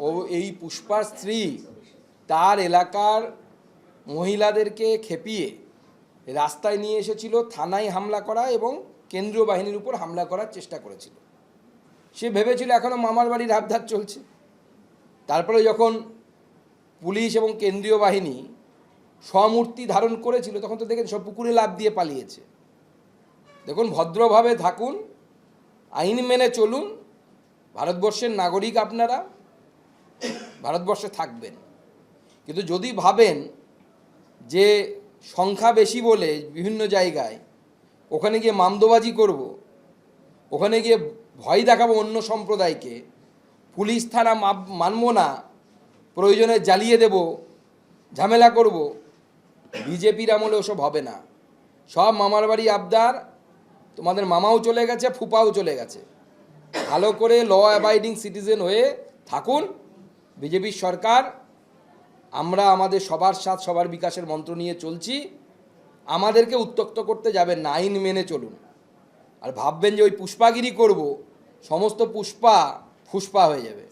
ও এই পুষ্পার স্ত্রী তার এলাকার মহিলাদেরকে খেপিয়ে রাস্তায় নিয়ে এসেছিল, থানায় হামলা করা এবং কেন্দ্রীয় বাহিনীর উপর হামলা করার চেষ্টা করেছিল। সে ভেবেছিল এখনও মামার বাড়ির হাবধার চলছে। তারপরে যখন পুলিশ এবং কেন্দ্রীয় বাহিনী স্বমূর্তি ধারণ করেছিল তখন তো দেখেন সব পুকুরে লাফ দিয়ে পালিয়েছে। দেখুন, ভদ্রভাবে থাকুন, আইন মেনে চলুন। ভারতবর্ষের নাগরিক আপনারা, ভারতবর্ষে থাকবেন। কিন্তু যদি ভাবেন যে সংখ্যা বেশি বলে বিভিন্ন জায়গায় ওখানে গিয়ে মামদোবাজি করব, ওখানে গিয়ে ভয় দেখাবো অন্য সম্প্রদায়কে, পুলিশ থানা মানব না, প্রয়োজনে জ্বালিয়ে দেব, ঝামেলা করব, বিজেপির আমলে ওসব হবে না। সব মামার বাড়ি আবদার, তোমাদের মামাও চলে গেছে, ফুপাও চলে গেছে। ভালো করে ল অ্যাবাইডিং সিটিজেন হয়ে থাকুন। বিজেপির সরকার, আমরা আমাদের সবার সাথে সবার বিকাশের মন্ত্র নিয়ে চলছি। আমাদেরকে উত্ত্যক্ত করতে যাবেন না, আইন মেনে চলুন। আর ভাববেন যে ওই পুষ্পাগিরি করব, সমস্ত পুষ্পা ফুষ্পা হয়ে যাবে।